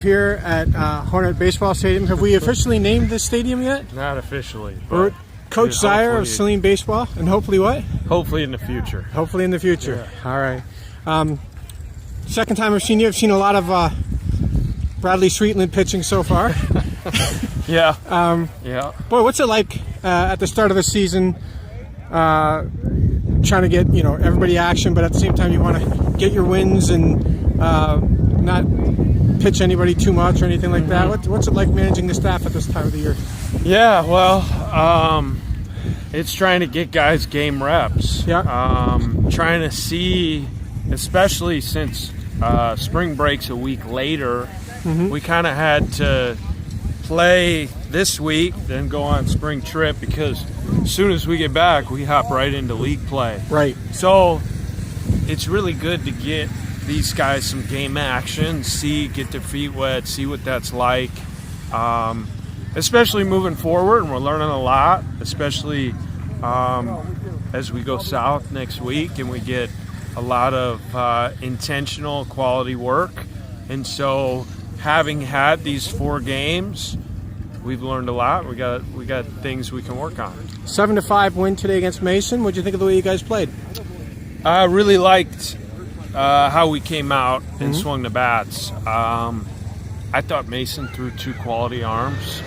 Here at Hornet Baseball Stadium. Have we officially named this stadium yet? Not officially. Or Coach Zire of Saline Baseball, and hopefully what? Hopefully in the future. Hopefully in the future. Yeah. All right. Second time I've seen you. I've seen a lot of Bradley Sweetland pitching so far. Yeah. Yeah. Boy, what's it like at the start of the season? Trying to get everybody action, but at the same time you want to get your wins and not pitch anybody too much or anything like that. What's it like managing the staff at this time of the year? Yeah, well, it's trying to get guys game reps. Yeah. Trying to see, especially since spring break's a week later, we kind of had to play this week, then go on spring trip, because as soon as we get back, we hop right into league play. Right. So it's really good to get these guys some game action, get their feet wet, see what that's like, especially moving forward. And we're learning a lot, especially as we go south next week and we get a lot of intentional quality work. And so having had these 4 games, we've learned a lot. We got things we can work on. 7-5 win today against Mason. What did you think of the way you guys played? I really liked how we came out and swung the bats. I thought Mason threw 2 quality arms.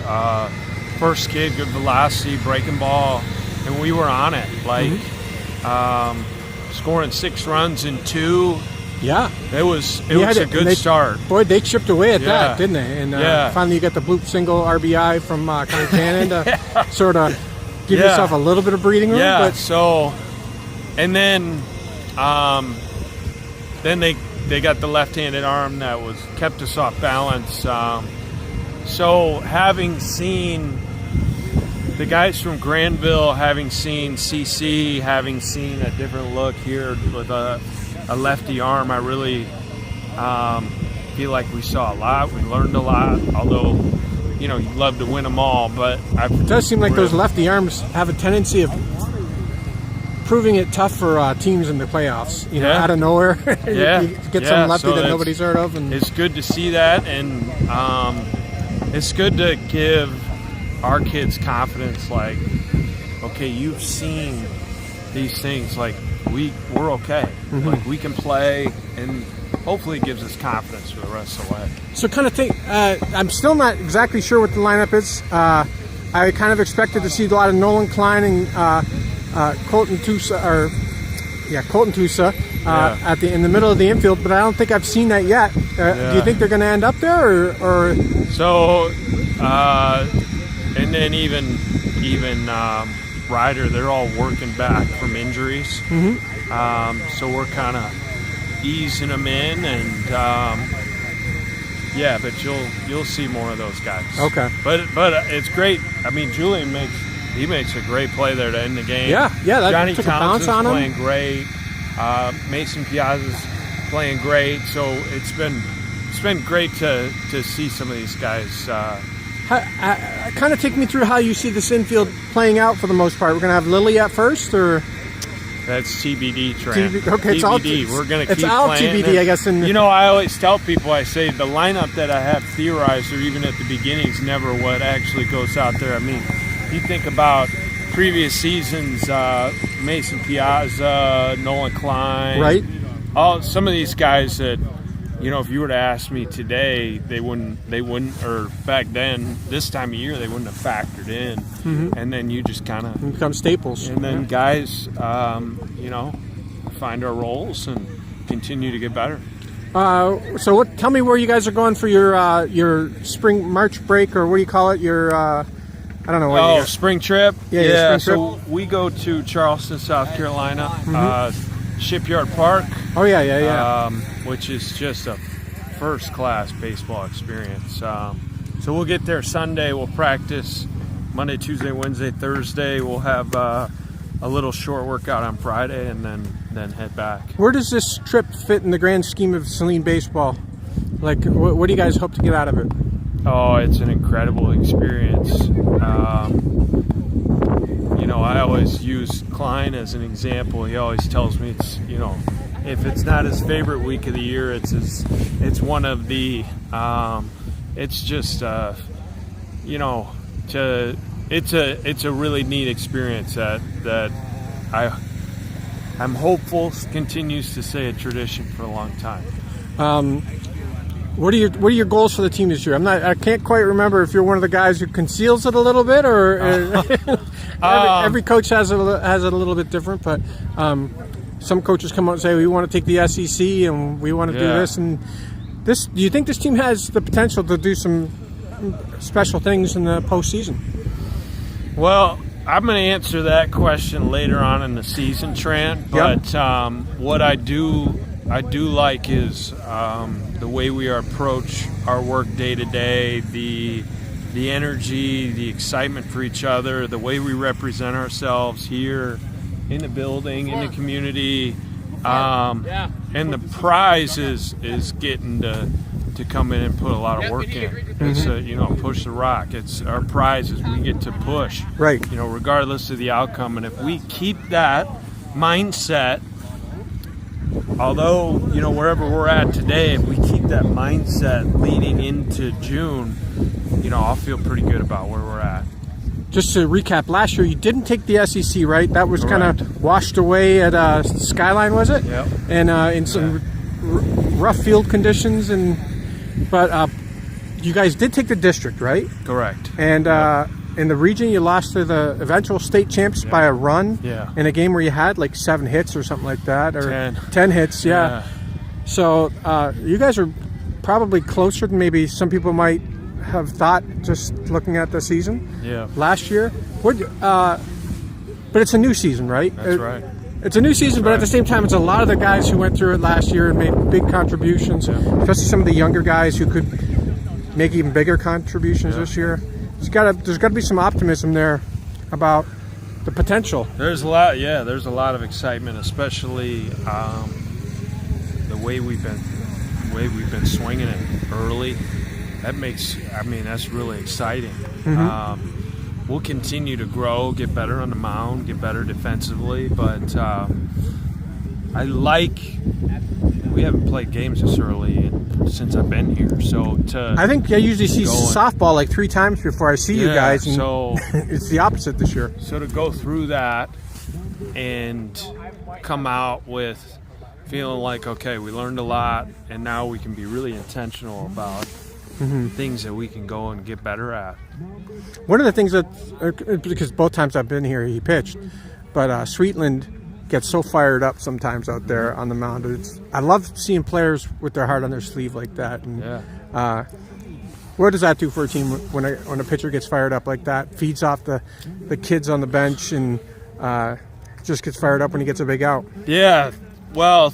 First kid, good velocity, breaking ball, and we were on it. Scoring 6 runs in 2. Yeah, it was a good start. Boy, they chipped away at that, didn't they? And finally, you got the bloop single RBI from Connor Cannon to sort of give yourself a little bit of breathing room. Yeah. But So, and then they got the left-handed arm that kept us off balance. So having seen the guys from Granville, having seen CC, having seen a different look here with a lefty arm, I really feel like we saw a lot. We learned a lot, although, you'd love to win them all. But it does seem like those lefty arms have a tendency of proving it tough for teams in the playoffs. Out of nowhere, you get some lefty that nobody's heard of. And it's good to see that, and it's good to give our kids confidence. Like, okay, you've seen these things. Like, we're okay. Like, we can play, and hopefully it gives us confidence for the rest of the way. So I'm still not exactly sure what the lineup is. I kind of expected to see a lot of Nolan Klein and Colton Tusa in the middle of the infield, but I don't think I've seen that yet. Do you think they're going to end up there, or? So, and then even Ryder, they're all working back from injuries. So we're kind of easing them in, and but you'll see more of those guys. Okay. But it's great. I mean, Julian makes a great play there to end the game. That Johnny took a bounce on him. playing great. Mason Piazza's playing great. So it's been great to see some of these guys. Kind of take me through how you see this infield playing out for the most part. We're going to have Lily at first, or? That's TBD, Trent. Okay, TBD. We're going to keep all playing. TBD, I guess. I always tell people, I say the lineup that I have theorized, or even at the beginning, is never what actually goes out there. I mean, you think about previous seasons, Mason Piazza, Nolan Klein, right? Some of these guys that, if you were to ask me today, they wouldn't, or back then, this time of year, they wouldn't have factored in. And then you just kind of become staples. And then guys, find our roles and continue to get better. So tell me where you guys are going for your spring March break, or what do you call it? Your I don't know. Spring trip. Yeah. So we go to Charleston, South Carolina, Shipyard Park. Oh yeah. Which is just a first-class baseball experience. So we'll get there Sunday. We'll practice Monday, Tuesday, Wednesday, Thursday. We'll have a little short workout on Friday, and then head back. Where does this trip fit in the grand scheme of Saline baseball? Like, what do you guys hope to get out of it? Oh, it's an incredible experience. I always use Klein as an example. He always tells me if it's not his favorite week of the year, it's one of the it's just it's a really neat experience that I'm hopeful continues to stay a tradition for a long time. What are your goals for the team this year? I can't quite remember if you're one of the guys who conceals it a little bit, or every coach has it a little bit different. But some coaches come out and say we want to take the SEC and we want to do this and this. Do you think this team has the potential to do some special things in the postseason? Well, I'm going to answer that question later on in the season, Trent. But what I do like is the way we approach our work day to day, the energy, the excitement for each other, the way we represent ourselves here in the building, in the community, and the prize is getting to come in and put a lot of work in. It's push the rock. It's our prize is we get to push, right? Regardless of the outcome. And if we keep that mindset, although wherever we're at today, if we keep that mindset leading into June, I'll feel pretty good about where we're at. Just to recap, last year you didn't take the SEC, right? That was kind of washed away at Skyline, was it? Yep. And in some rough field conditions, but you guys did take the district, right? Correct. And in the region, you lost to the eventual state champs by a run in a game where you had like 7 hits or something like that, or 10 hits. Yeah. So you guys are probably closer than maybe some people might have thought just looking at the season. Yeah. Last year, but it's a new season, right? That's right. It's a new season, but at the same time, it's a lot of the guys who went through it last year and made big contributions, especially some of the younger guys who could make even bigger contributions this year. There's got to be some optimism there about the potential. There's a lot of excitement, especially the way we've been swinging it early. That's really exciting. We'll continue to grow, get better on the mound, get better defensively, but we haven't played games this early since I've been here. So I think I usually see softball like 3 times before I see you guys, and so it's the opposite this year. So to go through that and come out with feeling like, okay, we learned a lot, and now we can be really intentional about things that we can go and get better at. One of the things because both times I've been here he pitched, but Sweetland gets so fired up sometimes out there on the mound. I love seeing players with their heart on their sleeve like that. And what does that do for a team when a pitcher gets fired up like that? Feeds off the kids on the bench and just gets fired up when he gets a big out. Yeah, well,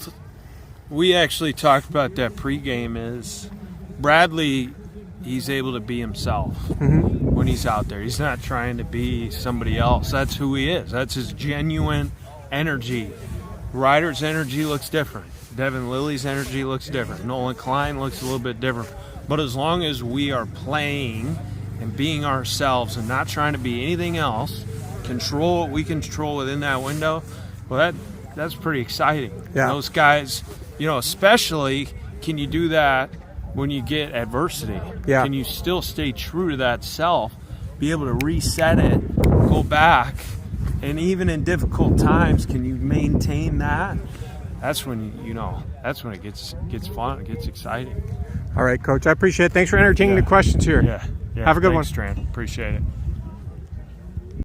we actually talked about that pregame. Is Bradley, he's able to be himself when he's out there. He's not trying to be somebody else. That's who he is. That's his genuine energy. Ryder's energy looks different. Devin Lilly's energy looks different. Nolan Klein looks a little bit different. But as long as we are playing and being ourselves and not trying to be anything else, control what we control within that window, well, that's pretty exciting. Yeah. Those guys, especially can you do that when you get adversity? Yeah. Can you still stay true to that self, be able to reset it, go back, and even in difficult times, can you maintain that? That's when that's when it gets fun, it gets exciting. All right, Coach, I appreciate it. Thanks for entertaining the questions here. Yeah. Have a good one. Thanks, Tran. Appreciate it.